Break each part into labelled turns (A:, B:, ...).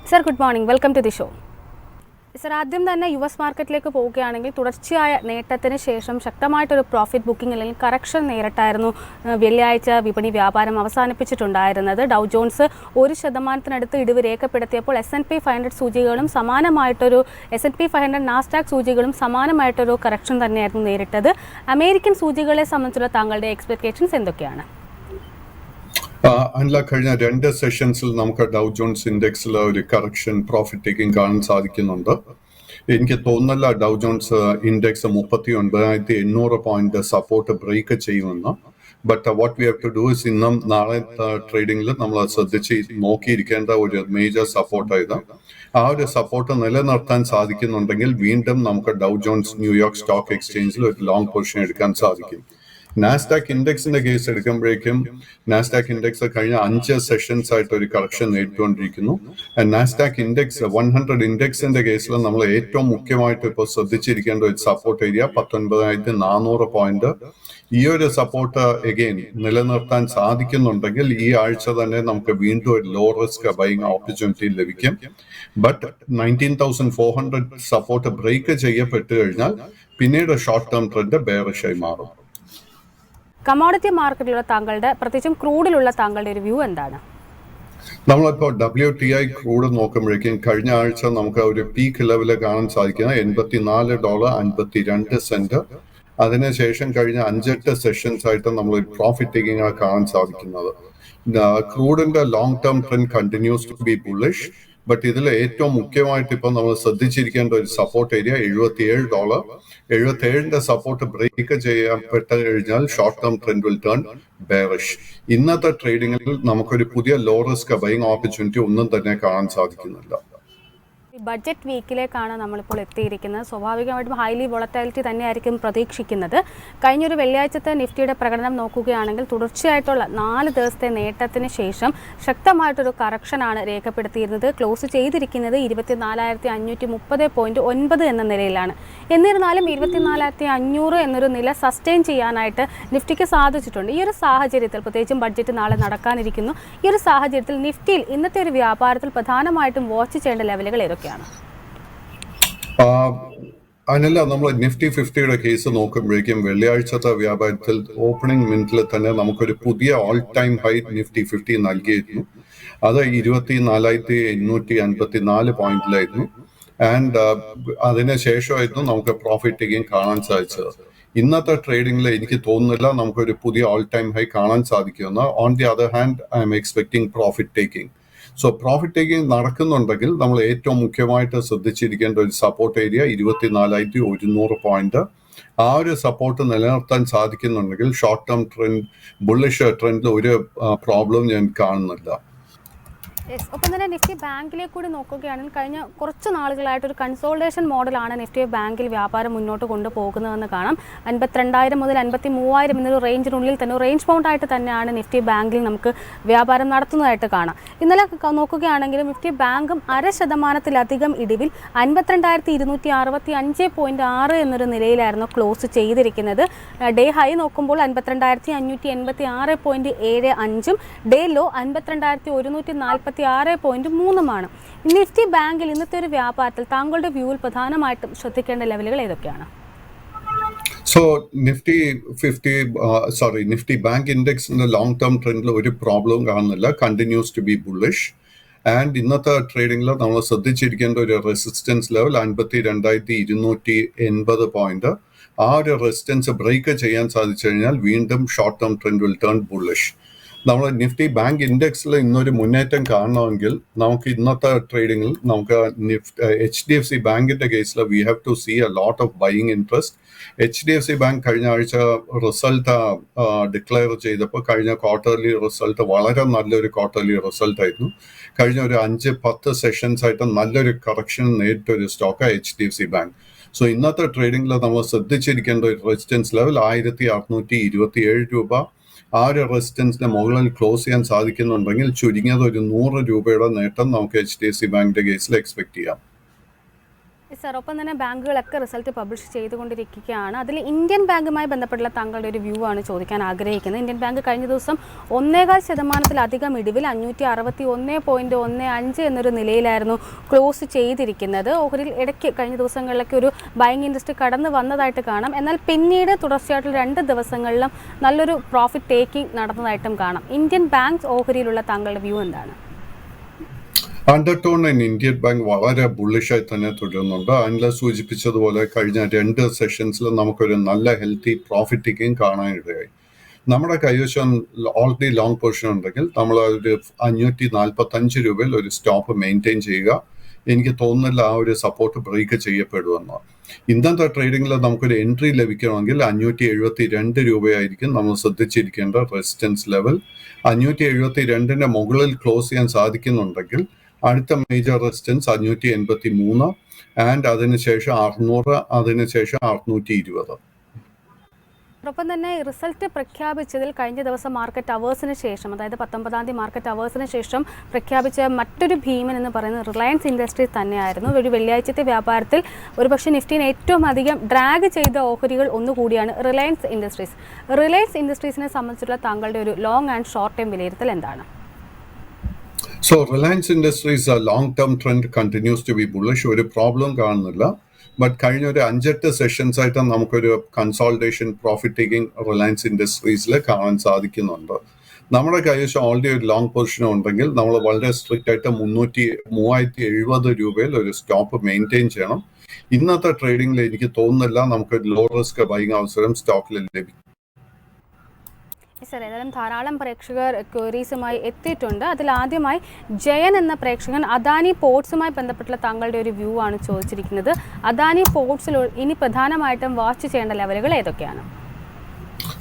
A: Sir good morning, welcome to the show. Sir, ആദ്യം തന്നെ US മാർക്കറ്റിലേക്ക് പോവുകയാണെങ്കിൽ തുടർച്ചയായ നേട്ടത്തിന് ശേഷം ശക്തമായിട്ടൊരു പ്രോഫിറ്റ് ബുക്കിംഗ് അല്ലെങ്കിൽ കറക്ഷൻ നേരിട്ടായിരുന്നു വെള്ളിയാഴ്ച വിപണി വ്യാപാരം അവസാനിപ്പിച്ചിട്ടുണ്ടായിരുന്നത്. ഡൗ ജോൺസ് 1% ഇടിവ് രേഖപ്പെടുത്തിയപ്പോൾ S&P 500 സൂചികകളും സമാനമായിട്ടൊരു S&P 500 നാസ്ഡാക്ക് സൂചികകളും സമാനമായിട്ടൊരു കറക്ഷൻ തന്നെയായിരുന്നു നേരിട്ടത്. അമേരിക്കൻ സൂചികളെ സംബന്ധിച്ചുള്ള താങ്കളുടെ എക്സ്പെക്ടേഷൻസ് എന്തൊക്കെയാണ്?
B: അല്ല, കഴിഞ്ഞ 2 സെഷൻസിൽ നമുക്ക് ഡൗ ജോൺസ് ഇൻഡെക്സിൽ ഒരു കറക്ഷൻ പ്രോഫിറ്റ് ടേക്കിംഗ് കാണാൻ സാധിക്കുന്നുണ്ട്. എനിക്ക് തോന്നുന്നില്ല Dow Jones index 39,800 point support break ചെയ്യുമെന്ന്. But what we have to do is ഇന്നും നാളെ ട്രേഡിംഗിൽ നമ്മൾ ശ്രദ്ധിച്ച് നോക്കിയിരിക്കേണ്ട ഒരു മേജർ സപ്പോർട്ടായത്. ആ ഒരു സപ്പോർട്ട് നിലനിർത്താൻ സാധിക്കുന്നുണ്ടെങ്കിൽ വീണ്ടും നമുക്ക് ഡൗ ജോൺസ് ന്യൂയോർക്ക് സ്റ്റോക്ക് എക്സ്ചേഞ്ചിൽ ഒരു ലോങ് പൊസിഷൻ എടുക്കാൻ സാധിക്കും. നാസ്ഡാക്ക് ഇൻഡെക്സിന്റെ കേസ് എടുക്കുമ്പോഴേക്കും നാസ്ഡാക്ക് ഇൻഡെക്സ് കഴിഞ്ഞ 5 സെഷൻസ് ആയിട്ട് ഒരു കറക്ഷൻ നേരിട്ടുകൊണ്ടിരിക്കുന്നു. നാസ്ഡാക്ക് ഇൻഡെക്സ് 100 ഇൻഡെക്സിന്റെ കേസിൽ നമ്മൾ ഏറ്റവും മുഖ്യമായിട്ട് ഇപ്പോൾ ശ്രദ്ധിച്ചിരിക്കേണ്ട ഒരു സപ്പോർട്ട് ഏരിയ 19,400 പോയിന്റ്. ഈ ഒരു സപ്പോർട്ട് എഗെയിൻ നിലനിർത്താൻ സാധിക്കുന്നുണ്ടെങ്കിൽ ഈ ആഴ്ച തന്നെ നമുക്ക് വീണ്ടും ഒരു ലോ റിസ്ക് ബൈയിങ് ഓപ്പർച്യൂണിറ്റി ലഭിക്കും. ബട്ട് 19,400 സപ്പോർട്ട് ബ്രേക്ക് ചെയ്യപ്പെട്ടു കഴിഞ്ഞാൽ പിന്നീട് ഷോർട്ട് ടേം ട്രെൻഡ് ബെയറിഷായി മാറും.
A: കമോഡിറ്റി മാർക്കറ്റിലുള്ള താങ്കളുടെ, പ്രത്യേകിച്ചും ക്രൂഡിലുള്ള താങ്കളുടെ ഒരു വ്യൂ എന്താണ്?
B: നമ്മളിപ്പോൾ WTI ക്രൂഡ് നോക്കുമ്പോഴേക്കും കഴിഞ്ഞ ആഴ്ച നമുക്ക് ഒരു പീക്ക് ലെവല് കാണാൻ സാധിക്കുന്നത് $84.52. അതിനുശേഷം കഴിഞ്ഞ 5-8 സെഷൻസ് ആയിട്ട് നമ്മൾ പ്രോഫിറ്റ് ടേക്കിംഗ് കാണാൻ സാധിക്കുന്നത്. ക്രൂഡിന്റെ long term trend continues to be bullish. But ഇതിൽ ഏറ്റവും മുഖ്യമായിട്ട് ഇപ്പൊ നമ്മൾ ശ്രദ്ധിച്ചിരിക്കേണ്ട ഒരു സപ്പോർട്ട് ഏരിയ $77. $77 സപ്പോർട്ട് ബ്രേക്ക് ചെയ്യപ്പെട്ട് കഴിഞ്ഞാൽ short term trend will turn bearish. ഇന്നത്തെ ട്രേഡിംഗിൽ നമുക്കൊരു പുതിയ ലോ റിസ്ക് ബൈയിങ് ഓപ്പർച്യൂണിറ്റി ഒന്നും തന്നെ കാണാൻ സാധിക്കുന്നില്ല.
A: ബഡ്ജറ്റ് വീക്കിലേക്കാണ് നമ്മളിപ്പോൾ എത്തിയിരിക്കുന്നത്. സ്വാഭാവികമായിട്ടും ഹൈലി വോളറ്റാലിറ്റി തന്നെയായിരിക്കും പ്രതീക്ഷിക്കുന്നത്. കഴിഞ്ഞൊരു വെള്ളിയാഴ്ചത്തെ നിഫ്റ്റിയുടെ പ്രകടനം നോക്കുകയാണെങ്കിൽ തുടർച്ചയായിട്ടുള്ള 4 ദിവസത്തെ നേട്ടത്തിന് ശേഷം ശക്തമായിട്ടൊരു കറക്ഷനാണ് രേഖപ്പെടുത്തിയിരുന്നത്. ക്ലോസ് ചെയ്തിരിക്കുന്നത് 24,530.9 എന്ന നിലയിലാണ്. എന്നിരുന്നാലും 24,500 എന്നൊരു നില സസ്റ്റെയിൻ ചെയ്യാനായിട്ട് നിഫ്റ്റിക്ക് സാധിച്ചിട്ടുണ്ട്. ഈ ഒരു സാഹചര്യത്തിൽ, പ്രത്യേകിച്ചും ബഡ്ജറ്റ് നാളെ നടക്കാനിരിക്കുന്നു, ഈ ഒരു സാഹചര്യത്തിൽ നിഫ്റ്റിയിൽ ഇന്നത്തെ ഒരു വ്യാപാരത്തിൽ പ്രധാനമായിട്ടും വാച്ച് ചെയ്യേണ്ട ലെവലുകൾ ഏതൊക്കെയാണ്?
B: അതിനല്ല, നമ്മൾ നിഫ്റ്റി 50യുടെ കേസ് നോക്കുമ്പോഴേക്കും വെള്ളിയാഴ്ചത്തെ വ്യാപാരത്തിൽ ഓപ്പണിംഗ് മിനിറ്റിൽ തന്നെ നമുക്കൊരു പുതിയ ഓൾ ടൈം ഹൈ നിഫ്റ്റി 50 നൽകിയിരുന്നു. അത് 24,854 പോയിന്റിലായിരുന്നു. ആൻഡ് അതിനുശേഷമായിരുന്നു നമുക്ക് പ്രോഫിറ്റ് ടേക്കിംഗ് കാണാൻ സാധിച്ചത്. ഇന്നത്തെ ട്രേഡിംഗിൽ എനിക്ക് തോന്നുന്നില്ല നമുക്കൊരു പുതിയ ഓൾ ടൈം ഹൈ കാണാൻ സാധിക്കുമെന്ന്. On the other hand I am expecting profit taking. So profit taking നടക്കുന്നുണ്ടെങ്കിൽ നമ്മൾ ഏറ്റവും മുഖ്യമായിട്ട് ശ്രദ്ധിച്ചിരിക്കേണ്ട ഒരു സപ്പോർട്ട് ഏരിയ 24,100 പോയിന്റ്. ആ ഒരു സപ്പോർട്ട് നിലനിർത്താൻ സാധിക്കുന്നുണ്ടെങ്കിൽ ഷോർട്ട് ടേം ട്രെൻഡ് ബുള്ളിഷ് ട്രെൻഡിൽ ഒരു പ്രോബ്ലം ഞാൻ കാണുന്നില്ല.
A: ഒപ്പം തന്നെ നിഫ്റ്റി ബാങ്കിലേക്ക് കൂടി നോക്കുകയാണെങ്കിൽ കഴിഞ്ഞ കുറച്ച് നാളുകളായിട്ടൊരു കൺസോൾട്ടേഷൻ മോഡലാണ് നിഫ്റ്റി ബാങ്കിൽ വ്യാപാരം മുന്നോട്ട് കൊണ്ടുപോകുന്നതെന്ന് കാണാം. 52,000 മുതൽ 53,000 എന്നൊരു റേഞ്ചിനുള്ളിൽ തന്നെ റേഞ്ച് ബൗണ്ടായിട്ട് തന്നെയാണ് നിഫ്റ്റി ബാങ്കിൽ നമുക്ക് വ്യാപാരം നടത്തുന്നതായിട്ട് കാണാം. ഇന്നലെ നോക്കുകയാണെങ്കിലും നിഫ്റ്റി ബാങ്കും 0.5% ഇടിവിൽ 52,265.6 എന്നൊരു നിലയിലായിരുന്നു ക്ലോസ് ചെയ്തിരിക്കുന്നത്. ഡേ ഹൈ നോക്കുമ്പോൾ 52,586.75 ഡേ ലോ 52,146.3 നിഫ്റ്റി ബാങ്കിൽ ഇന്നത്തെ ഒരു വ്യാപാരത്തിൽ താങ്കളുടെ വ്യൂവിൽ പ്രധാനമായിട്ടും ശ്രദ്ധിക്കേണ്ട ലെവലുകൾ ഏതൊക്കെയാണ്?
B: സോ നിഫ്റ്റി ബാങ്ക് ഇൻഡെക്സിന്റെ ലോങ് ടേം ട്രെൻഡിൽ ഒരു പ്രോബ്ലവും കാണുന്നില്ല. Continues to be bullish. And ഇന്നത്തെ ട്രേഡിംഗിൽ നമ്മൾ ശ്രദ്ധിച്ചിരിക്കേണ്ട ഒരു റെസിസ്റ്റൻസ് ലെവൽ 52,280 പോയിന്റ്. ആ ഒരു റെസിസ്റ്റൻസ് ബ്രേക്ക് ചെയ്യാൻ സാധിച്ചു കഴിഞ്ഞാൽ വീണ്ടും short term trend will turn bullish. നമ്മൾ നിഫ്റ്റി ബാങ്ക് ഇൻഡെക്സിൽ ഇന്നൊരു മുന്നേറ്റം കാണണമെങ്കിൽ നമുക്ക് ഇന്നത്തെ ട്രേഡിംഗിൽ നമുക്ക് HDFC ബാങ്കിന്റെ കേസിൽ we have to see a lot of buying interest. HDFC bank കഴിഞ്ഞ ആഴ്ച റിസൾട്ട് ഡിക്ലെയർ ചെയ്തപ്പോൾ കഴിഞ്ഞ ക്വാർട്ടർലി റിസൾട്ട് വളരെ നല്ലൊരു ക്വാർട്ടർലി റിസൾട്ട് ആയിരുന്നു. കഴിഞ്ഞ ഒരു 5-10 സെഷൻസ് ആയിട്ട് നല്ലൊരു കറക്ഷൻ നേരിട്ടൊരു സ്റ്റോക്ക് HDFC ബാങ്ക്. സോ ഇന്നത്തെ ട്രേഡിംഗിൽ നമ്മൾ ശ്രദ്ധിച്ചിരിക്കേണ്ട ഒരു റെസിസ്റ്റൻസ് ലെവൽ 1,627 രൂപ. ആ ഒരു റെസിസ്റ്റൻസിന്റെ മുകളിൽ ക്ലോസ് ചെയ്യാൻ സാധിക്കുന്നുണ്ടെങ്കിൽ ചുരുങ്ങിയത് ഒരു 100 രൂപയുടെ നേട്ടം നമുക്ക് HDFC ബാങ്കിന്റെ കേസിൽ എക്സ്പെക്ട് ചെയ്യാം.
A: സർ, ഒപ്പം തന്നെ ബാങ്കുകളൊക്കെ റിസൾട്ട് പബ്ലിഷ് ചെയ്തുകൊണ്ടിരിക്കുകയാണ്. അതിൽ ഇന്ത്യൻ ബാങ്കുമായി ബന്ധപ്പെട്ടുള്ള താങ്കളുടെ ഒരു വ്യൂ ആണ് ചോദിക്കാൻ ആഗ്രഹിക്കുന്നത്. ഇന്ത്യൻ ബാങ്ക് കഴിഞ്ഞ ദിവസം 1.25% ഇടിവിൽ 561.15 എന്നൊരു നിലയിലായിരുന്നു ക്ലോസ് ചെയ്തിരിക്കുന്നത്. ഓഹരിയിൽ ഇടയ്ക്ക് കഴിഞ്ഞ ദിവസങ്ങളിലൊക്കെ ഒരു ബൈങ് ഇൻട്രസ്റ്റ് കടന്നു വന്നതായിട്ട് കാണാം. എന്നാൽ പിന്നീട് തുടർച്ചയായിട്ടുള്ള 2 ദിവസങ്ങളിലും നല്ലൊരു പ്രോഫിറ്റ് ടേക്കിംഗ് നടന്നതായിട്ടും കാണാം. ഇന്ത്യൻ ബാങ്ക് ഓഹരിയിലുള്ള താങ്കളുടെ വ്യൂ എന്താണ്?
B: അണ്ടർടോൺ ഇൻ ഇന്ത്യൻ ബാങ്ക് വളരെ ബുള്ളിഷായി തന്നെ തുടരുന്നുണ്ട്. അനില സൂചിപ്പിച്ചതുപോലെ കഴിഞ്ഞ 2 സെഷൻസിൽ നമുക്കൊരു നല്ല ഹെൽത്തി പ്രോഫിറ്റ് ടേക്കിംഗ് കാണാനിടയായി. നമ്മുടെ കൈവശം ഓൾറെഡി ലോങ് പൊസിഷൻ ഉണ്ടെങ്കിൽ നമ്മൾ ഒരു 545 രൂപയിൽ ഒരു സ്റ്റോപ്പ് മെയിൻറ്റെയിൻ ചെയ്യുക. എനിക്ക് തോന്നുന്നില്ല ആ ഒരു സപ്പോർട്ട് ബ്രേക്ക് ചെയ്യപ്പെടുമെന്ന്. ഇന്നത്തെ ട്രേഡിംഗിൽ നമുക്കൊരു എൻട്രി ലഭിക്കണമെങ്കിൽ 572 രൂപയായിരിക്കും നമ്മൾ ശ്രദ്ധിച്ചിരിക്കേണ്ട റെസിസ്റ്റൻസ് ലെവൽ. 572 മുകളിൽ ക്ലോസ് ചെയ്യാൻ സാധിക്കുന്നുണ്ടെങ്കിൽ അടുത്ത മേജർ റെസിസ്റ്റൻസ് 583 ആൻഡ് അതിനുശേഷം 600, അതിനുശേഷം 620.
A: ഒപ്പം തന്നെ റിസൾട്ട് പ്രഖ്യാപിച്ചതിൽ കഴിഞ്ഞ ദിവസം മാർക്കറ്റ് അവേഴ്സിന് ശേഷം, അതായത് 19-ാം തീയതി മാർക്കറ്റ് അവേഴ്സിന് ശേഷം പ്രഖ്യാപിച്ച മറ്റൊരു ഭീമൻ എന്ന് പറയുന്നത് റിലയൻസ് ഇൻഡസ്ട്രീസ് തന്നെയായിരുന്നു. ഒരു വെള്ളിയാഴ്ചത്തെ വ്യാപാരത്തിൽ ഒരുപക്ഷെ നിഫ്റ്റിനെ ഏറ്റവും അധികം ഡ്രാഗ് ചെയ്ത ഓഹരികൾ ഒന്നുകൂടിയാണ് റിലയൻസ് ഇൻഡസ്ട്രീസ്. റിലയൻസ് ഇൻഡസ്ട്രീസിനെ സംബന്ധിച്ചുള്ള താങ്കളുടെ ഒരു ലോങ് ആൻഡ് ഷോർട്ട് ടൈം വിലയിരുത്തൽ എന്താണ്?
B: So Reliance Industries long-term trend continues to be bullish. ഒരു പ്രോബ്ലം കാണുന്നില്ല. ബട്ട് കഴിഞ്ഞ ഒരു 5-8 സെഷൻസ് ആയിട്ട് നമുക്കൊരു കൺസോൾട്ടേഷൻ പ്രോഫിറ്റ് ടേക്കിംഗ് റിലയൻസ് ഇൻഡസ്ട്രീസിൽ കാണാൻ സാധിക്കുന്നുണ്ട്. നമ്മുടെ കൈവശം ഓൾറെഡി ഒരു ലോങ് പൊസിഷൻ ഉണ്ടെങ്കിൽ നമ്മൾ വളരെ സ്ട്രിക്റ്റ് ആയിട്ട് 370 രൂപയിൽ ഒരു സ്റ്റോപ്പ് മെയിൻറ്റെയിൻ ചെയ്യണം. ഇന്നത്തെ ട്രേഡിംഗിൽ എനിക്ക് തോന്നുന്നില്ല നമുക്കൊരു ലോ റിസ്ക് ബൈങ് അവസരം സ്റ്റോക്കിൽ ലഭിക്കും.
A: സർ, ഏതായാലും ധാരാളം പ്രേക്ഷകർ ക്വയറീസുമായി എത്തിയിട്ടുണ്ട്. അതിൽ ആദ്യമായി ജയൻ എന്ന പ്രേക്ഷകൻ അദാനി പോർട്സുമായി ബന്ധപ്പെട്ടുള്ള താങ്കളുടെ ഒരു വ്യൂ ആണ് ചോദിച്ചിരിക്കുന്നത്. അദാനി പോർട്സിൽ ഇനി പ്രധാനമായിട്ടും വാച്ച് ചെയ്യേണ്ട ലെവലുകൾ ഏതൊക്കെയാണ്?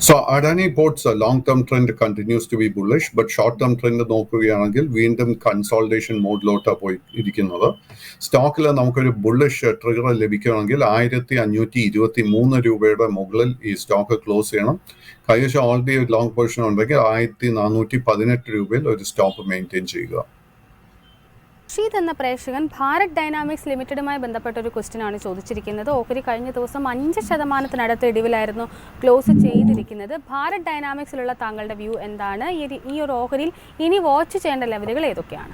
B: So Adani Ports long-term trend continues to be bullish, but short-term trend നോക്കുകയാണെങ്കിൽ വീണ്ടും കൺസോൾട്ടേഷൻ മോഡിലോട്ടാണ് പോയി ഇരിക്കുന്നത്. സ്റ്റോക്കിൽ നമുക്കൊരു ബുള്ളിഷ് ട്രിഗർ ലഭിക്കണമെങ്കിൽ 1523 രൂപയുടെ മുകളിൽ ഈ സ്റ്റോക്ക് ക്ലോസ് ചെയ്യണം. കൈവശം ഓൾറെഡി ഒരു ലോങ് പൊസിഷൻ ഉണ്ടെങ്കിൽ 1418 രൂപയിൽ ഒരു സ്റ്റോപ്പ് മെയിൻറ്റെയിൻ ചെയ്യുക.
A: ഷീത് എന്ന പ്രേക്ഷകൻ ഭാരത് ഡൈനാമിക്സ് ലിമിറ്റഡുമായി ബന്ധപ്പെട്ട ഒരു ക്വസ്റ്റ്യൻ ആണ് ചോദിച്ചിരിക്കുന്നത്. ഓഹരി കഴിഞ്ഞ ദിവസം 5% ഇടിവിലായിരുന്നു ക്ലോസ് ചെയ്തിരിക്കുന്നത്. ഭാരത് ഡൈനാമിക്സിലുള്ള താങ്കളുടെ വ്യൂ എന്താണ്? ഈ ഒരു ഓഹരിയിൽ ഇനി വാച്ച് ചെയ്യേണ്ട ലെവലുകൾ ഏതൊക്കെയാണ്?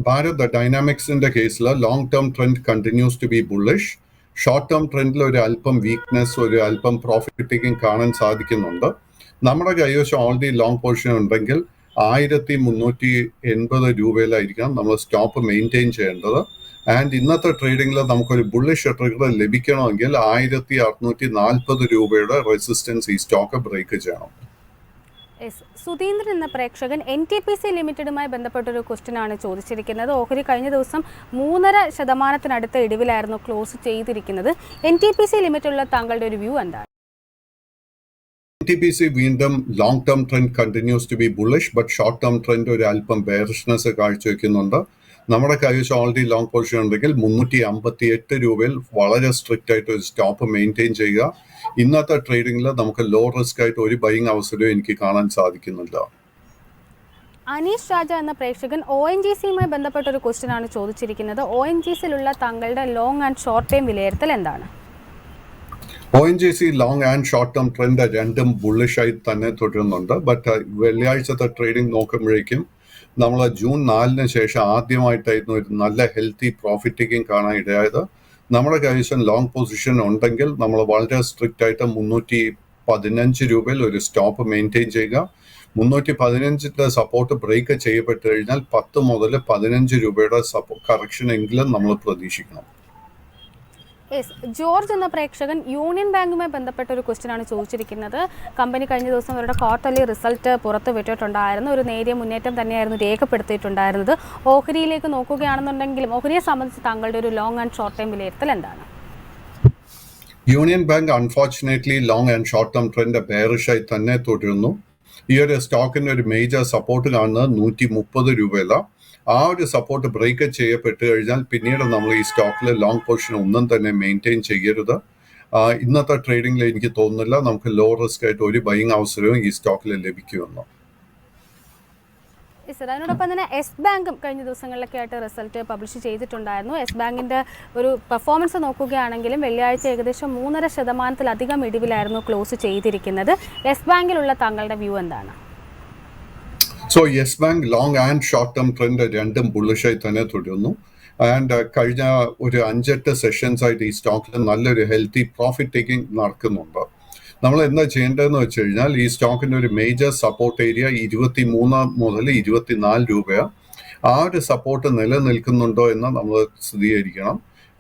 B: ഭാരത് ഡൈനാമിക്സിന്റെ കേസിൽ long term trend continues to be bullish. Short term ട്രെൻഡിൽ ഒരു അല്പം വീക്ക്നെസ്, ഒരു അല്പം പ്രോഫിറ്റ് ടേക്കിംഗ് കാണാൻ സാധിക്കുന്നുണ്ട്. നമ്മുടെ കൈവശം ഓൾറെഡി ലോങ് പൊസിഷൻ ഉണ്ടെങ്കിൽ 1380 രൂപയിലായിരിക്കണം നമ്മൾ സ്റ്റോപ്പ് മെയിൻറ്റെയിൻ ചെയ്യേണ്ടത്. ആൻഡ് ഇന്നത്തെ ട്രേഡിംഗിൽ നമുക്കൊരു ബുള്ളിഷ് ട്രിഗർ ലഭിക്കണമെങ്കിൽ 1640 രൂപയുടെ റെസിസ്റ്റൻസ് ഈ സ്റ്റോക്ക് ബ്രേക്ക് ചെയ്യണം.
A: സുധീന്ദ്രൻ എന്ന പ്രേക്ഷകൻ NTPC ലിമിറ്റഡുമായി ബന്ധപ്പെട്ടൊരു ക്വസ്റ്റ്യൻ ആണ് ചോദിച്ചിരിക്കുന്നത്. ഓഹരി കഴിഞ്ഞ ദിവസം 3.5% ഇടിവിലായിരുന്നു ക്ലോസ് ചെയ്തിരിക്കുന്നത്. NTPC ലിമിറ്റഡുള്ള താങ്കളുടെ ഒരു വ്യൂ എന്താണ്?
B: NTPC വീണ്ടും long term trend continues to be bullish, but short term trend ഒരു അല്പം ബെയറിഷ്നെസ് കാഴ്ചവെക്കുന്നുണ്ട്. നമ്മുടെ കൈവശം ഓൾറെഡി ലോങ് പൊസിഷൻ ഉണ്ടെങ്കിൽ 358 രൂപയിൽ വളരെ സ്ട്രിക്റ്റ് ആയിട്ട് ഒരു സ്റ്റോപ്പ് മെയിൻറ്റെയിൻ ചെയ്യുക. ഇന്നത്തെ ട്രേഡിംഗിൽ നമുക്ക് ലോ റിസ്ക് ആയിട്ട് ഒരു ബൈങ് അവസരവും എനിക്ക് കാണാൻ സാധിക്കുന്നില്ല.
A: അനീഷ് രാജ എന്ന പ്രേക്ഷകൻ ONGCയുമായി ബന്ധപ്പെട്ട ഒരു ക്വസ്റ്റ്യൻ ആണ് ചോദിച്ചിരിക്കുന്നത്. ONGCയിലുള്ള താങ്കളുടെ ലോങ് ആൻഡ് ഷോർട്ട് ടൈം വിലയിരുത്തൽ എന്താണ്?
B: ONGC long and short term trend രണ്ടും ബുള്ളിഷായി തന്നെ തുടരുന്നുണ്ട്. ബട്ട് വെള്ളിയാഴ്ചത്തെ ട്രേഡിംഗ് നോക്കുമ്പോഴേക്കും നമ്മൾ ജൂൺ 4-ന് ശേഷം ആദ്യമായിട്ടായിരുന്നു ഒരു നല്ല ഹെൽത്തി പ്രോഫിറ്റ് ടേക്കിംഗ് കാണാൻ ഇടയായത്. നമ്മുടെ കൈവശം ലോങ് പൊസിഷൻ ഉണ്ടെങ്കിൽ നമ്മൾ വളരെ സ്ട്രിക്റ്റ് ആയിട്ട് 315 രൂപയിൽ ഒരു സ്റ്റോപ്പ് മെയിൻറ്റെയിൻ ചെയ്യുക. 315 സപ്പോർട്ട് ബ്രേക്ക് ചെയ്യപ്പെട്ട് കഴിഞ്ഞാൽ 10 മുതൽ 15 രൂപയുടെ കറക്ഷൻ എങ്കിലും നമ്മൾ പ്രതീക്ഷിക്കണം.
A: ജോർജ് എന്ന പ്രേക്ഷകൻ യൂണിയൻ ബാങ്കുമായി ബന്ധപ്പെട്ട ഒരു ക്വസ്റ്റ്യൻ ആണ് ചോദിച്ചിരിക്കുന്നത്. കമ്പനി കഴിഞ്ഞ ദിവസം അവരുടെ ക്വാർട്ടർലി റിസൾട്ട് പുറത്തു വിട്ടിട്ടുണ്ടായിരുന്നു. ഒരു നേരിയ മുന്നേറ്റം തന്നെയായിരുന്നു രേഖപ്പെടുത്തിയിട്ടുണ്ടായിരുന്നത്. ഓഹരിയിലേക്ക് നോക്കുകയാണെന്നുണ്ടെങ്കിലും ഓഹരിയെ സംബന്ധിച്ച് താങ്കളുടെ ഒരു ലോങ് ആൻഡ് ഷോർട്ട് ടൈം വിലയിരുത്തൽ എന്താണ്?
B: Union bank unfortunately long and short term trend ബെയറിഷായി തന്നെ തുടരുന്നു. ഈ ഒരു സ്റ്റോക്കിന്റെ ഒരു മേജർ സപ്പോർട്ട് കാണുന്നത് 130 രൂപയിലാണ്. ആ ഒരു സപ്പോർട്ട് ബ്രേക്ക് ചെയ്യപ്പെട്ട് കഴിഞ്ഞാൽ പിന്നീട് നമ്മൾ ഈ സ്റ്റോക്കിൽ ലോങ് പൊസിഷൻ ഒന്നും തന്നെ മെയിൻറ്റെയിൻ ചെയ്യരുത്. ഇന്നത്തെ ട്രേഡിംഗിൽ എനിക്ക് തോന്നുന്നില്ല നമുക്ക് ലോ റിസ്ക് ആയിട്ട് ഒരു ബൈങ് അവസരവും ഈ സ്റ്റോക്കിൽ ലഭിക്കുമെന്ന്.
A: സാർ അതിനോടൊപ്പം തന്നെ യെസ് ബാങ്കും കഴിഞ്ഞ ദിവസങ്ങളിലൊക്കെ ആയിട്ട് റിസൾട്ട് പബ്ലിഷ് ചെയ്തിട്ടുണ്ടായിരുന്നു. യെസ് ബാങ്കിൻ്റെ ഒരു പെർഫോമൻസ് നോക്കുകയാണെങ്കിലും വെള്ളിയാഴ്ച ഏകദേശം 3.5% ഇടിവിലായിരുന്നു ക്ലോസ് ചെയ്തിരിക്കുന്നത്. യെസ് ബാങ്കിലുള്ള താങ്കളുടെ വ്യൂ എന്താണ്?
B: So yes bank long and short term trend രണ്ടും ബുള്ളിഷായി തന്നെ തുടരുന്നു. ആൻഡ് കഴിഞ്ഞ ഒരു 5-8 സെഷൻസ് ആയിട്ട് ഈ സ്റ്റോക്കിൽ നല്ലൊരു ഹെൽത്തി പ്രോഫിറ്റ് ടേക്കിംഗ് നടക്കുന്നുണ്ട്. നമ്മൾ എന്താ ചെയ്യേണ്ടതെന്ന് വെച്ച് കഴിഞ്ഞാൽ ഈ സ്റ്റോക്കിന്റെ ഒരു മേജർ സപ്പോർട്ട് ഏരിയ 23 മുതൽ 24 രൂപയാണ്. ആ ഒരു സപ്പോർട്ട് നിലനിൽക്കുന്നുണ്ടോ എന്ന് നമ്മൾ സ്ഥിരീകരിക്കണം.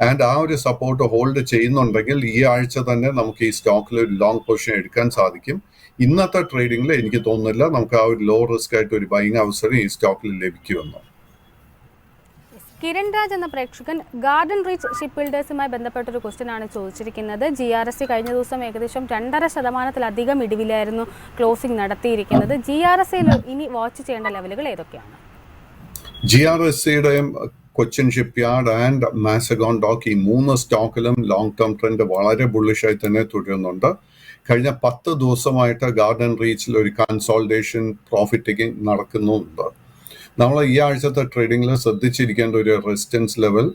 B: ആൻഡ് ആ ഒരു സപ്പോർട്ട് ഹോൾഡ് ചെയ്യുന്നുണ്ടെങ്കിൽ ഈ ആഴ്ച തന്നെ നമുക്ക് ഈ സ്റ്റോക്കിൽ ഒരു ലോങ് പൊസിഷൻ എടുക്കാൻ സാധിക്കും. ഇന്നത്തെ ട്രേഡിംഗിൽ എനിക്ക് തോന്നുന്നില്ല നമുക്ക് ആ ഒരു ലോ റിസ്ക് ആയിട്ട് ഒരു ബൈങ് അവസരം ഈ സ്റ്റോക്കിൽ ലഭിക്കുമെന്ന്.
A: കിരൺ രാജ് എന്ന പ്രേക്ഷകൻ ഗാർഡൻ റീച്ച് ഷിപ്പ് ബിൽഡേഴ്സുമായി ബന്ധപ്പെട്ടൊരു ക്വസ്റ്റ്യൻ ആണ് ചോദിച്ചിരിക്കുന്നത്. GRSE കഴിഞ്ഞ ദിവസം ഏകദേശം 2.5% ഇടിവിലായിരുന്നു ക്ലോസിംഗ് നടത്തിയിരിക്കുന്നത്. GRSEയിൽ ഇനി വാച്ച് ചെയ്യേണ്ട ലെവലുകൾ ഏതൊക്കെയാണ്?
B: GRSEയുടെയും Cochin shipyard and Mazagon dock ഈ 3 സ്റ്റോക്കിലും ലോങ് ടേം ട്രെൻഡ് വളരെ ബുള്ളിഷായി തന്നെ തുടരുന്നുണ്ട്. കഴിഞ്ഞ 10 ദിവസമായിട്ട് ഗാർഡൻ റീച്ചിൽ ഒരു കൺസോൾട്ടേഷൻ പ്രോഫിറ്റ് ടേക്കിംഗ് നടക്കുന്നുണ്ട്. നമ്മൾ ഈ ആഴ്ചത്തെ ട്രേഡിംഗിൽ ശ്രദ്ധിച്ചിരിക്കേണ്ട ഒരു റെസിസ്റ്റൻസ് ലെവൽ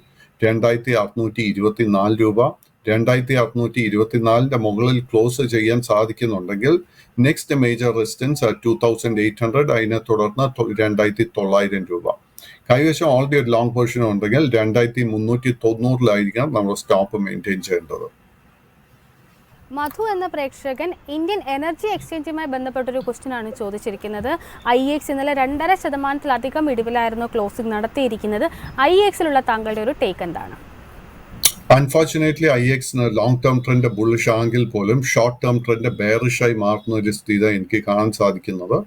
B: 2624 രൂപ. 2624 മുകളിൽ ക്ലോസ് ചെയ്യാൻ സാധിക്കുന്നുണ്ടെങ്കിൽ നെക്സ്റ്റ് മേജർ റെസിസ്റ്റൻസ് 2800, അതിനെ തുടർന്ന് 2900 രൂപ. കൈവശം ഓൾറെഡി ഒരു ലോങ് പൊസിഷൻ ഉണ്ടെങ്കിൽ 2390 നമ്മൾ സ്റ്റോപ്പ് മെയിൻറ്റെയിൻ ചെയ്യേണ്ടത്.
A: മധു എന്ന പ്രേക്ഷകൻ ഇന്ത്യൻ എനർജി എക്സ്ചേഞ്ചുമായി ബന്ധപ്പെട്ടൊരു ക്വസ്റ്റ്യൻ ആണ് ചോദിച്ചിരിക്കുന്നത്. IEX ഇന്നലെ 2.5% ഇടിവിലായിരുന്നു ക്ലോസിംഗ് നടത്തിയിരിക്കുന്നത്. IEXലുള്ള താങ്കളുടെ ഒരു ടേക്ക് എന്താണ്?
B: Unfortunately IEX long term trend bullish ആണെങ്കിൽ പോലും ഷോർട്ട് ടേം ട്രെൻഡ് ബെയറിഷായി മാറുന്ന ഒരു സ്ഥിതി എനിക്ക് കാണാൻ സാധിക്കുന്നത്.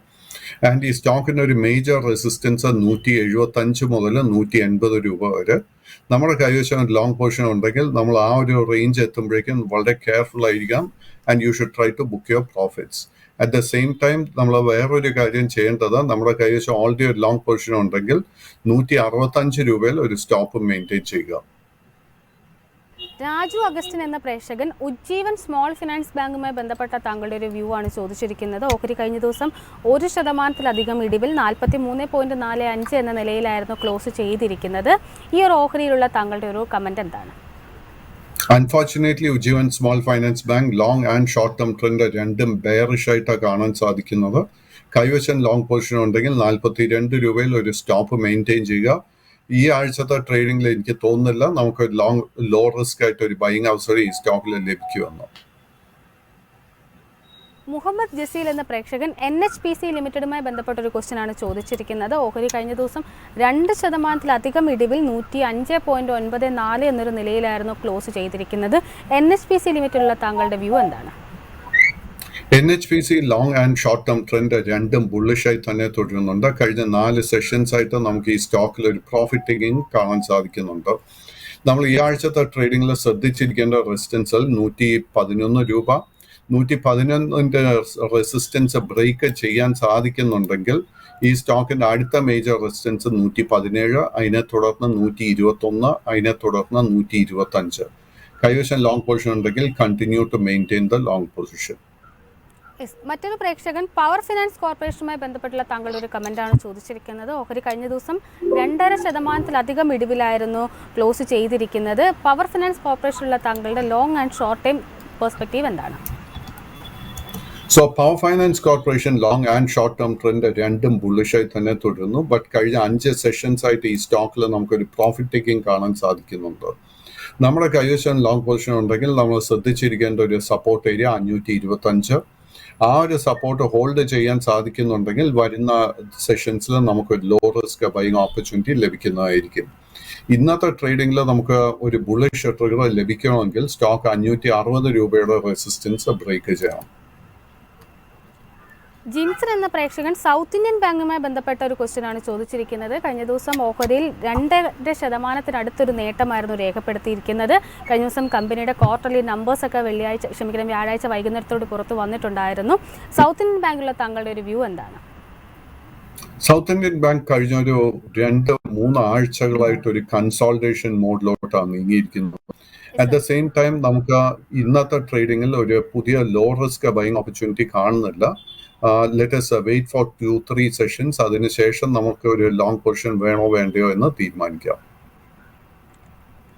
B: ആൻഡ് ഈ സ്റ്റോക്കിന്റെ ഒരു മേജർ റെസിസ്റ്റൻസ് 175 മുതൽ 180 രൂപ വരെ. നമ്മുടെ കൈവശം ലോങ് പൊസിഷൻ ഉണ്ടെങ്കിൽ നമ്മൾ ആ ഒരു റേഞ്ച് എത്തുമ്പോഴേക്കും വളരെ കെയർഫുൾ ആയിരിക്കാം. And you should try to book your profits. At the same time നമ്മൾ വേറൊരു കാര്യം ചെയ്യേണ്ടത്, നമ്മുടെ കൈവശം ഓൾറെഡി ഒരു ലോങ് പൊസിഷൻ ഉണ്ടെങ്കിൽ 165 രൂപയിൽ ഒരു സ്റ്റോപ്പ് മെയിൻറ്റെയിൻ ചെയ്യുക.
A: രാജു അഗസ്റ്റിൻ എന്ന പ്രേക്ഷകൻ ഉജ്ജീവൻ സ്മോൾ ഫിനാൻസ് ബാങ്കുമായി ബന്ധപ്പെട്ട താങ്കളുടെ ഒരു വ്യൂ ആണ് ചോദിച്ചിരിക്കുന്നത്. ഓഹരി കഴിഞ്ഞ ദിവസം 1% ഇടിവിൽ 43.45 എന്ന നിലയിലായിരുന്നു ക്ലോസ് ചെയ്തിരിക്കുന്നത്. ഈ ഒരു ഓഹരിയിലുള്ള താങ്കളുടെ ഒരു കമന്റ് എന്താണ്?
B: Unfortunately Ujjivan small finance bank long and short term trend രണ്ടും ബെയറിഷ് ആയിട്ടാണ് കാണാൻ സാധിക്കുന്നത്. കൈവശം ലോങ് പൊസിഷൻ ഉണ്ടെങ്കിൽ 42 രൂപയിൽ ഒരു സ്റ്റോപ്പ് മെയിൻറ്റെയിൻ ചെയ്യുക. ഈ ആഴ്ചത്തെ ട്രേഡിംഗിൽ എനിക്ക് തോന്നുന്നില്ല നമുക്ക് ലോ റിസ്ക് ആയിട്ട് ഒരു ബൈങ് അവസരം ഈ സ്റ്റോക്കിൽ ലഭിക്കുമെന്ന്.
A: മുഹമ്മദ് ജസീൽ എന്ന പ്രേക്ഷകൻ NHPC ലിമിറ്റഡുമായി ബന്ധപ്പെട്ടൊരു ക്വസ്റ്റ്യൻ ആണ് ചോദിച്ചിരിക്കുന്നത്. ഓഹരി കഴിഞ്ഞ ദിവസം 2% ഇടിവിൽ 105.94 എന്നൊരു നിലയിലായിരുന്നു ക്ലോസ് ചെയ്തിരിക്കുന്നത്. NHPC ലിമിറ്റഡിലുള്ള താങ്കളുടെ വ്യൂ എന്താണ്?
B: NHPC long and short term trend രണ്ടും ബുള്ളിഷായി തന്നെ തുടരുന്നുണ്ട്. കഴിഞ്ഞ 4 സെഷൻസ് ആയിട്ട് നമുക്ക് ഈ സ്റ്റോക്കിൽ ഒരു പ്രോഫിറ്റ് ടേക്കിംഗ് കാണാൻ സാധിക്കുന്നുണ്ട്. നമ്മൾ ഈ ആഴ്ചത്തെ ട്രേഡിംഗിൽ ശ്രദ്ധിച്ചിരിക്കേണ്ട റെസിസ്റ്റൻസിൽ 111 രൂപ. 111ന്റെ റെസിസ്റ്റൻസ് ബ്രേക്ക് ചെയ്യാൻ സാധിക്കുന്നുണ്ടെങ്കിൽ ഈ സ്റ്റോക്കിന്റെ അടുത്ത മേജർ റെസിസ്റ്റൻസ് 117, അതിനെ തുടർന്ന് 121, അതിനെ തുടർന്ന് 125. കൈവശം ലോങ് പൊസിഷൻ ഉണ്ടെങ്കിൽ continue to maintain the long position.
A: മറ്റൊരു പ്രേക്ഷകൻ പവർ ഫിനാൻസ് കോർപ്പറേഷനുമായി ബന്ധപ്പെട്ടുള്ള താങ്കളുടെ ഒരു കമന്റാണ് ചോദിച്ചിരിക്കുന്നത്. ഓഹരി കഴിഞ്ഞ ദിവസം 2.5% ഇടിവിലായിരുന്നു ക്ലോസ് ചെയ്തിരിക്കുന്നത്. പവർ ഫിനാൻസ് കോർപ്പറേഷനുള്ള താങ്കളുടെ long and short time perspective എന്താണ്?
B: So power finance corporation long and short term trend രണ്ടും ബുള്ളിഷായി തന്നെ തുടരുന്നു. ബട്ട് കഴിഞ്ഞ 5 സെഷൻസ് ആയിട്ട് ഈ സ്റ്റോക്കിൽ നമുക്കൊരു പ്രോഫിറ്റ് ടേക്കിംഗ് കാണാൻ സാധിക്കുന്നുണ്ട്. നമ്മുടെ കൈവശം ലോങ് പൊസിഷൻ ഉണ്ടെങ്കിൽ നമ്മൾ ശ്രദ്ധിച്ചിരിക്കേണ്ട ഒരു സപ്പോർട്ട് ഏരിയ 525. ആ ഒരു സപ്പോർട്ട് ഹോൾഡ് ചെയ്യാൻ സാധിക്കുന്നുണ്ടെങ്കിൽ വരുന്ന സെഷൻസിൽ നമുക്ക് ലോ റിസ്ക് ബൈങ് ഓപ്പർച്യൂണിറ്റി ലഭിക്കുന്നതായിരിക്കും. ഇന്നത്തെ ട്രേഡിംഗിൽ നമുക്ക് ഒരു ബുള്ളിഷ് ട്രിഗർ ലഭിക്കണമെങ്കിൽ സ്റ്റോക്ക് 560 രൂപയുടെ റെസിസ്റ്റൻസ് ബ്രേക്ക് ചെയ്യണം.
A: ജിൻസൺ എന്ന പ്രേക്ഷകൻ സൗത്ത് ഇന്ത്യൻ ബാങ്കുമായി ബന്ധപ്പെട്ട ഒരു ക്വസ്റ്റ്യൻ ആണ് ചോദിച്ചിരിക്കുന്നത്. കഴിഞ്ഞ ദിവസം ഓഹരിയിൽ 2% നേട്ടമായിരുന്നു രേഖപ്പെടുത്തിയിരിക്കുന്നത്. കഴിഞ്ഞ ദിവസം കമ്പനിയുടെ ക്വാർട്ടർലി നമ്പേഴ്സൊക്കെ വ്യാഴാഴ്ച വൈകുന്നേരത്തോട് പുറത്തു വന്നിട്ടുണ്ടായിരുന്നു. സൗത്ത് ഇന്ത്യൻ ബാങ്കിലുള്ള താങ്കളുടെ ഒരു വ്യൂ എന്താണ്?
B: സൗത്ത് ഇന്ത്യൻ ബാങ്ക് കഴിഞ്ഞ ഒരു 2-3 ആഴ്ചകളായിട്ട് ഒരു കൺസോൾട്ടേഷൻ മോഡിലോട്ടാണ് നീങ്ങിയിരിക്കുന്നത്. അറ്റ് ദ സെയിം ടൈം നമുക്ക് ഇന്നത്തെ ട്രേഡിംഗിൽ ഒരു പുതിയ ലോ റിസ്ക് ബൈങ് ഓപ്പർച്യൂണിറ്റി കാണുന്നില്ല. Let us wait for 2-3 sessions. അതിനുശേഷം നമുക്ക് ഒരു ലോങ് പൊസിഷൻ വേണോ വേണ്ടയോ എന്ന് തീരുമാനിക്കാം.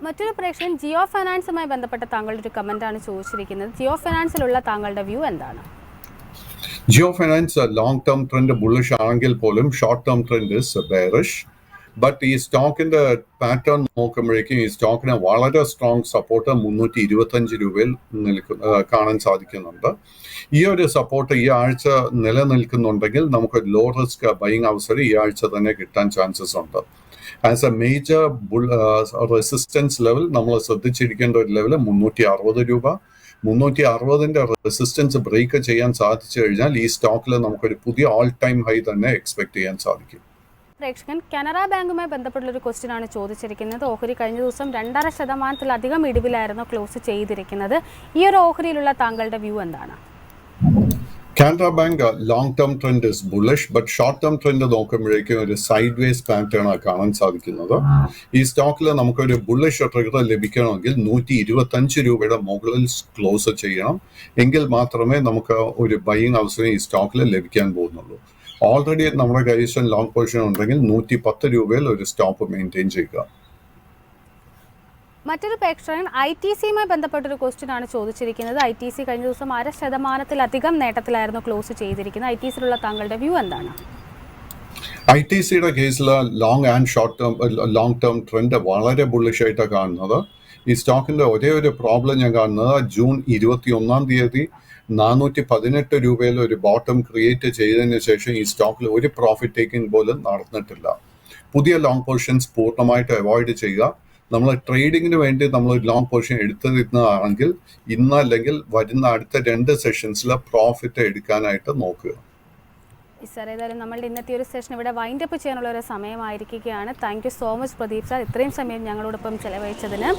A: മറ്റൊരു പ്രേക്ഷകൻ ജിയോ ഫൈനാൻസുമായി ബന്ധപ്പെട്ട താങ്കളുടെ ഒരു കമൻ്റാണ് ചോദിച്ചിരിക്കുന്നത്. ജിയോ ഫൈനാൻസിലുള്ള താങ്കളുടെ വ്യൂ എന്താണ്?
B: Jio finance long term trend bullish ആണെങ്കിൽ പോലും short term trend is bearish. But ഈ സ്റ്റോക്കിന്റെ പാറ്റേൺ നോക്കുമ്പോഴേക്കും ഈ സ്റ്റോക്കിന് വളരെ സ്ട്രോങ് സപ്പോർട്ട് 325 രൂപയിൽ കാണാൻ സാധിക്കുന്നുണ്ട്. ഈ ഒരു സപ്പോർട്ട് ഈ ആഴ്ച നിലനിൽക്കുന്നുണ്ടെങ്കിൽ നമുക്ക് ലോ റിസ്ക് ബൈയിങ് അവസരം ഈ ആഴ്ച തന്നെ കിട്ടാൻ ചാൻസസ് ഉണ്ട്. As A major resistance level നമ്മൾ ശ്രദ്ധിച്ചിരിക്കേണ്ട ഒരു ലെവൽ 360 രൂപ. 360ന്റെ റെസിസ്റ്റൻസ് ബ്രേക്ക് ചെയ്യാൻ സാധിച്ചു കഴിഞ്ഞാൽ ഈ സ്റ്റോക്കിൽ നമുക്കൊരു പുതിയ ഓൾ ടൈം ഹൈ തന്നെ എക്സ്പെക്ട് ചെയ്യാൻ സാധിക്കും.
A: പ്രേക്ഷകൻ കാനറ ബാങ്കുമായി ബന്ധപ്പെട്ടുള്ളൊരു ക്വസ്റ്റ്യൻ ആണ് ചോദിച്ചിരിക്കുന്നത്. ഓഹരി കഴിഞ്ഞ ദിവസം 2.5% ഇടിവിലായിരുന്നു ക്ലോസ് ചെയ്തിരിക്കുന്നത്. ഈ ഒരു ഓഹരിയിലുള്ള താങ്കളുടെ വ്യൂ എന്താണ്?
B: Canara bank long term trend is bullish. But short term trend നോക്കുമ്പോഴേക്കും ഒരു സൈഡ് വേസ് പാറ്റേൺ കാണാൻ സാധിക്കുന്നത്. ഈ സ്റ്റോക്കിൽ നമുക്കൊരു ബുള്ളിഷ് ട്രിഗർ ലഭിക്കണമെങ്കിൽ 125 രൂപയുടെ മുകളിൽ ക്ലോസ് ചെയ്യണം. എങ്കിൽ മാത്രമേ നമുക്ക് ഒരു ബൈയിങ് അവസരം ഈ സ്റ്റോക്കിൽ ലഭിക്കാൻ പോകുന്നുള്ളൂ. ഓൾറെഡി നമ്മുടെ കൈവശം ലോങ് പൊസിഷൻ ഉണ്ടെങ്കിൽ 110 രൂപയിൽ ഒരു സ്റ്റോപ്പ് മെയിൻറ്റെയിൻ ചെയ്യുക.
A: മറ്റൊരു പ്രേക്ഷകൻ ITCയുമായി ബന്ധപ്പെട്ടൊരു ക്വസ്റ്റ്യൻ ആണ് ചോദിച്ചിരിക്കുന്നത്. ITC കഴിഞ്ഞ ദിവസം 0.5% നേട്ടത്തിലായിരുന്നു ക്ലോസ് ചെയ്തിരിക്കുന്നത്. ITCയിലുള്ള താങ്കളുടെ വ്യൂ എന്താണ്?
B: ITCയുടെ കേസിൽ ലോങ് ടേം ട്രെൻഡ് വളരെ ബുള്ളിഷ് ആയിട്ടാണ് കാണുന്നത്. ഈ സ്റ്റോക്കിന്റെ ഒരേ ഒരു പ്രോബ്ലം ഞാൻ കാണുന്നത് ജൂൺ 21 418 രൂപയിൽ ഒരു ബോട്ടം ക്രിയേറ്റ് ചെയ്തതിന് ശേഷം ഈ സ്റ്റോക്കിൽ ഒരു പ്രോഫിറ്റ് ടേക്കിംഗ് പോലും നടന്നിട്ടില്ല. പുതിയ ലോങ് പൊസിഷൻസ് പൂർണ്ണമായിട്ട് അവോയ്ഡ് ചെയ്യുക. നമ്മൾ ട്രേഡിങ്ങിന് വേണ്ടി നമ്മൾ ലോങ് പൊസിഷൻ എടുത്തിരുന്നതാണെങ്കിൽ ഇന്ന് അല്ലെങ്കിൽ വരുന്ന അടുത്ത 2 സെഷൻസിൽ പ്രോഫിറ്റ് എടുക്കാനായിട്ട് നോക്കുക.
A: സാർ, ഏതായാലും നമ്മളുടെ ഇന്നത്തെ ഒരു സെഷൻ ഇവിടെ വൈൻഡ് അപ്പ് ചെയ്യാനുള്ള ഒരു സമയമായിരിക്കുകയാണ്. Thank you so much Pradeep sir, ഇത്രയും സമയം ഞങ്ങളോടൊപ്പം ചെലവഴിച്ചതിന്.